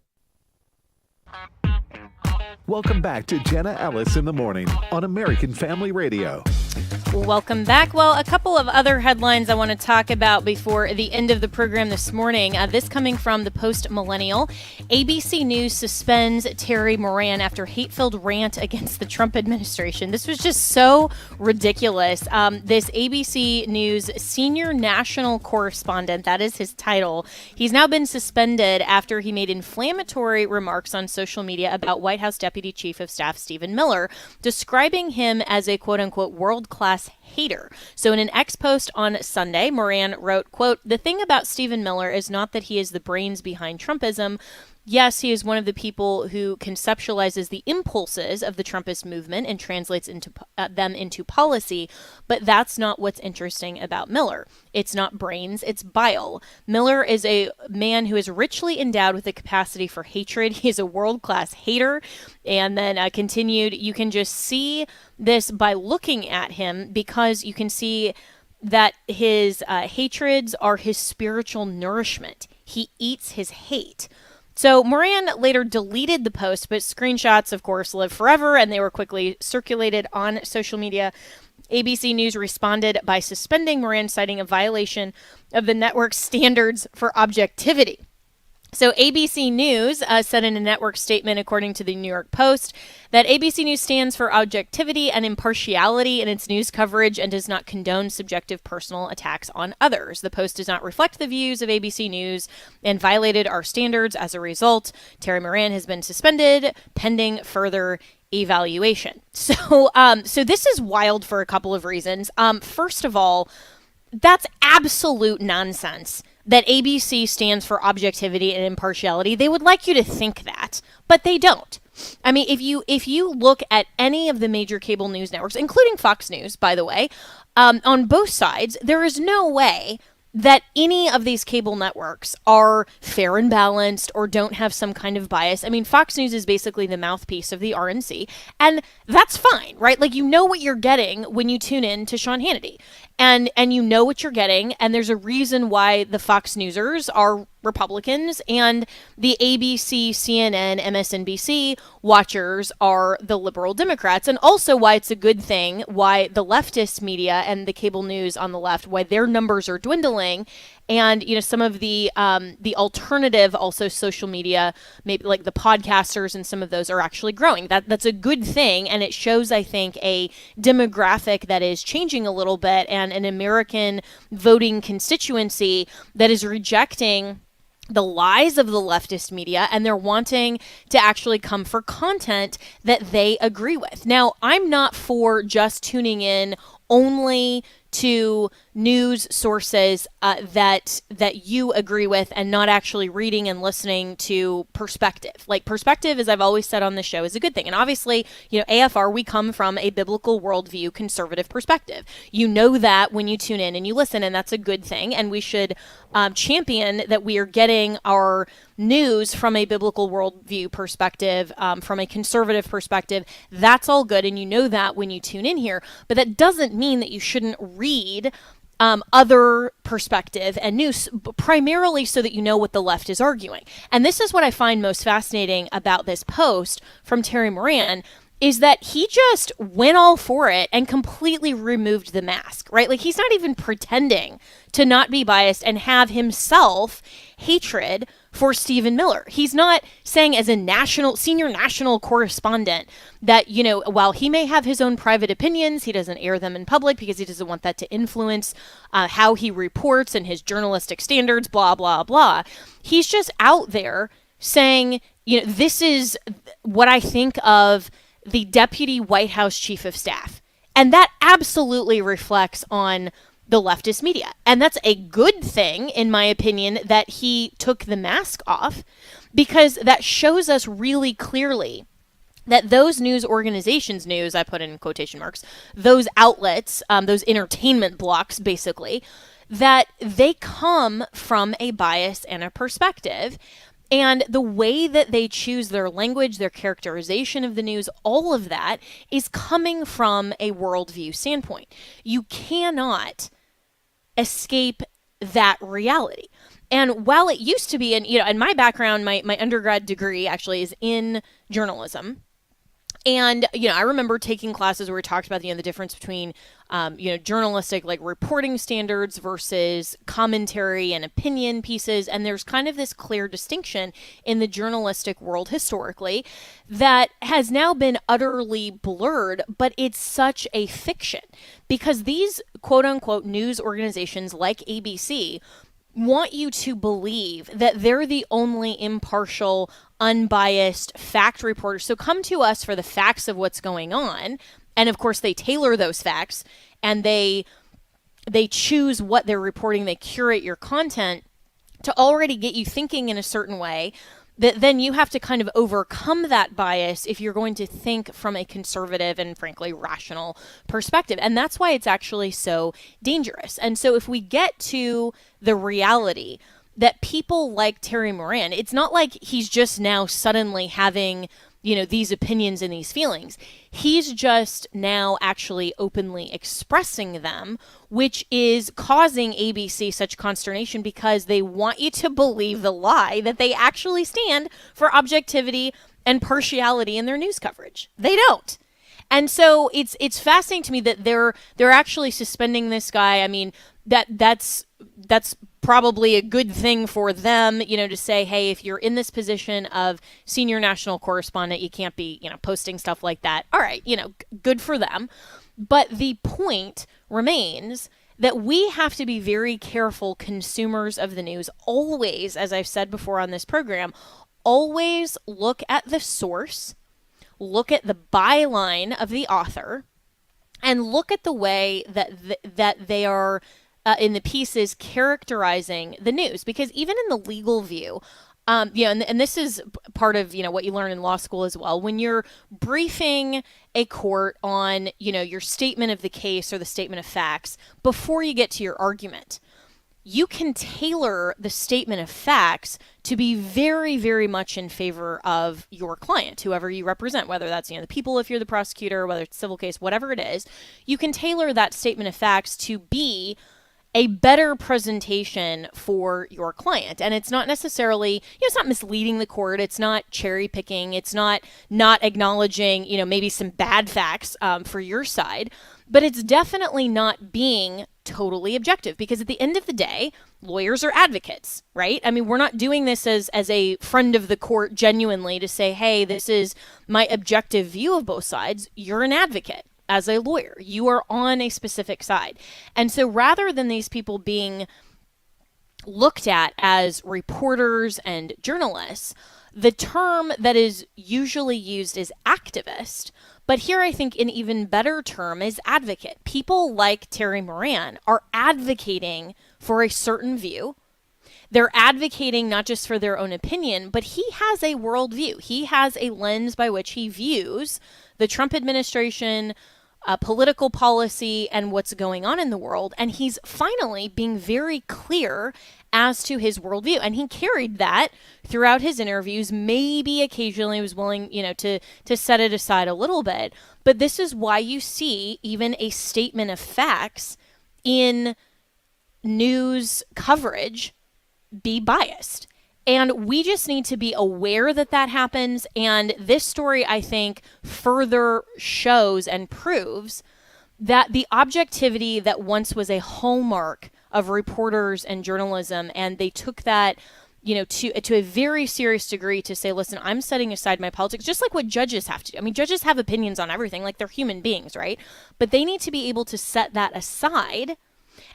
[SPEAKER 2] Welcome back to Jenna Ellis in the morning on American Family Radio.
[SPEAKER 3] Welcome back. Well, a couple of other headlines I want to talk about before the end of the program this morning. This coming from the Post-Millennial. ABC News suspends Terry Moran after hate-filled rant against the Trump administration. This was just so ridiculous. This ABC News senior national correspondent, that is his title, he's now been suspended after he made inflammatory remarks on social media about White House Deputy Chief of Staff Stephen Miller, describing him as a quote-unquote world-class world-class hater. So in an X post on Sunday, Moran wrote, quote, "The thing about Stephen Miller is not that he is the brains behind Trumpism. Yes, he is one of the people who conceptualizes the impulses of the Trumpist movement and translates them into policy, but that's not what's interesting about Miller. It's not brains, it's bile. Miller is a man who is richly endowed with the capacity for hatred. He is a world-class hater." And then continued, "You can just see this by looking at him, because you can see that his hatreds are his spiritual nourishment. He eats his hate." So Moran later deleted the post, but screenshots, of course, live forever, and they were quickly circulated on social media. ABC News responded by suspending Moran, citing a violation of the network's standards for objectivity. So ABC News said in a network statement, according to the New York Post, that ABC News stands for objectivity and impartiality in its news coverage and does not condone subjective personal attacks on others. The Post does not reflect the views of ABC News and violated our standards. As a result, Terry Moran has been suspended pending further evaluation. So this is wild for a couple of reasons. First of all, that's absolute nonsense that ABC stands for objectivity and impartiality. They would like you to think that, but they don't. I mean, if you look at any of the major cable news networks, including Fox News, by the way, on both sides, there is no way that any of these cable networks are fair and balanced or don't have some kind of bias. I mean, Fox News is basically the mouthpiece of the RNC, and that's fine, right? Like, you know what you're getting when you tune in to Sean Hannity, and you know what you're getting, and there's a reason why the Fox Newsers are Republicans and the ABC, CNN, MSNBC watchers are the liberal Democrats, and also why it's a good thing why the leftist media and the cable news on the left, why their numbers are dwindling. And, you know, some of the alternative, also social media, maybe like the podcasters and some of those are actually growing. That's a good thing. And it shows, I think, a demographic that is changing a little bit, and an American voting constituency that is rejecting the lies of the leftist media, and they're wanting to actually come for content that they agree with. Now, I'm not for just tuning in only to news sources that you agree with, and not actually reading and listening to perspective. Like, perspective, as I've always said on the show, is a good thing. And obviously, you know, AFR, we come from a biblical worldview, conservative perspective. You know that when you tune in and you listen, and that's a good thing. And we should champion that we are getting our news from a biblical worldview perspective, from a conservative perspective. That's all good, and you know that when you tune in here. But that doesn't mean that you shouldn't read other perspective and news, primarily so that you know what the left is arguing. And this is what I find most fascinating about this post from Terry Moran, is that he just went all for it and completely removed the mask, right? Like, he's not even pretending to not be biased and have himself hatred for Stephen Miller. He's not saying, as a senior national correspondent, that, you know, while he may have his own private opinions, he doesn't air them in public because he doesn't want that to influence how he reports and his journalistic standards, blah, blah, blah. He's just out there saying, you know, this is what I think of the deputy White House chief of staff. And that absolutely reflects on the leftist media. And that's a good thing, in my opinion, that he took the mask off, because that shows us really clearly that those news organizations, news, I put in quotation marks, those outlets, those entertainment blocks, basically, that they come from a bias and a perspective. And the way that they choose their language, their characterization of the news, all of that is coming from a worldview standpoint. You cannot escape that reality. And while it used to be, in my background, my undergrad degree actually is in journalism. And, I remember taking classes where we talked about, the difference between, journalistic, like, reporting standards versus commentary and opinion pieces. And there's kind of this clear distinction in the journalistic world historically that has now been utterly blurred, but it's such a fiction, because these quote unquote news organizations like ABC want you to believe that they're the only impartial, unbiased fact reporters. So come to us for the facts of what's going on, And of course, they tailor those facts, and they choose what they're reporting. They curate your content to already get you thinking in a certain way, that then you have to kind of overcome that bias if you're going to think from a conservative and frankly rational perspective. And that's why it's actually so dangerous. And so if we get to the reality that people like Terry Moran, it's not like he's just now suddenly having, you know, these opinions and these feelings. He's just now actually openly expressing them, which is causing ABC such consternation because they want you to believe the lie that they actually stand for objectivity and partiality in their news coverage. They don't. And so it's fascinating to me that they're actually suspending this guy. I mean, that's probably a good thing for them, you know, to say, hey, if you're in this position of senior national correspondent, you can't be, you know, posting stuff like that. All right, you know, good for them. But the point remains that we have to be very careful consumers of the news. Always, as I've said before on this program, always look at the source, look at the byline of the author, and look at the way that they are in the pieces characterizing the news. Because even in the legal view, and this is part of, you know, what you learn in law school as well, when you're briefing a court on, you know, your statement of the case or the statement of facts, before you get to your argument, you can tailor the statement of facts to be very, very much in favor of your client, whoever you represent, whether that's, you know, the people, if you're the prosecutor, whether it's civil case, whatever it is. You can tailor that statement of facts to be a better presentation for your client. And it's not necessarily, you know, it's not misleading the court. It's not cherry picking. It's not acknowledging, you know, maybe some bad facts for your side, but it's definitely not being totally objective, because at the end of the day, lawyers are advocates, right? I mean, we're not doing this as a friend of the court genuinely to say, hey, this is my objective view of both sides. You're an advocate. As a lawyer, you are on a specific side. And so rather than these people being looked at as reporters and journalists, the term that is usually used is activist. But here I think an even better term is advocate. People like Terry Moran are advocating for a certain view. They're advocating not just for their own opinion, but he has a worldview. He has a lens by which he views the Trump administration, political policy, and what's going on in the world. And he's finally being very clear as to his worldview. And he carried that throughout his interviews. Maybe occasionally was willing, you know, to set it aside a little bit. But this is why you see even a statement of facts in news coverage be biased. And we just need to be aware that that happens. And this story, I think, further shows and proves that the objectivity that once was a hallmark of reporters and journalism, and they took that, you know, to a very serious degree to say, listen, I'm setting aside my politics, just like what judges have to do. I mean, judges have opinions on everything, like they're human beings, right? But they need to be able to set that aside.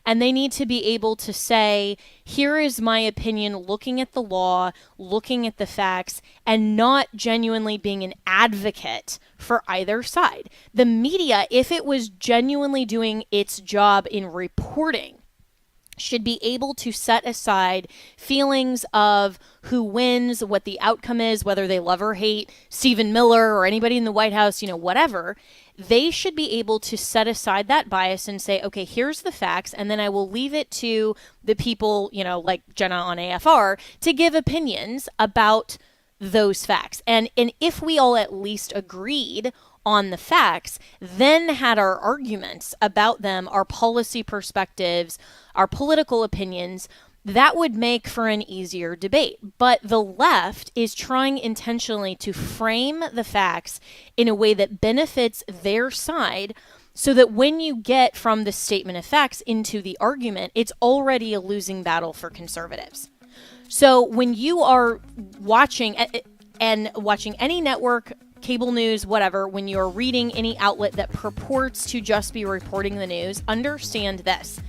[SPEAKER 3] And they need to be able to say, here is my opinion, looking at the law, looking at the facts, and not genuinely being an advocate for either side. The media, if it was genuinely doing its job in reporting, should be able to set aside feelings of who wins, what the outcome is, whether they love or hate Stephen Miller or anybody in the White House, you know, whatever. They should be able to set aside that bias and say, okay, here's the facts, and then I will leave it to the people, you know, like Jenna on AFR, to give opinions about those facts. And if we all at least agreed on the facts, then had our arguments about them, our policy perspectives, our political opinions, that would make for an easier debate. But the left is trying intentionally to frame the facts in a way that benefits their side, so that when you get from the statement of facts into the argument, it's already a losing battle for conservatives. So when you are watching any network, cable news, whatever, when you're reading any outlet that purports to just be reporting the news, understand this.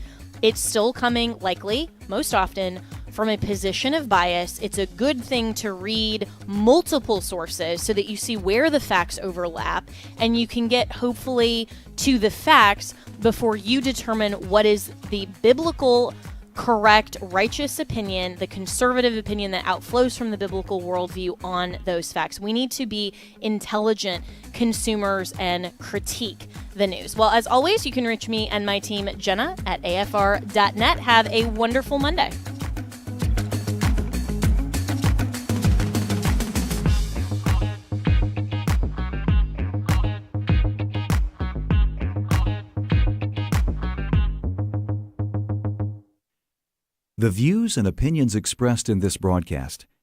[SPEAKER 3] It's still coming, likely, most often, from a position of bias. It's a good thing to read multiple sources so that you see where the facts overlap and you can get hopefully to the facts before you determine what is the biblical, correct, righteous opinion, the conservative opinion that outflows from the biblical worldview on those facts. We need to be intelligent consumers and critique the news. Well, as always, you can reach me and my team, Jenna, at afr.net. Have a wonderful Monday.
[SPEAKER 20] The views and opinions expressed in this broadcast,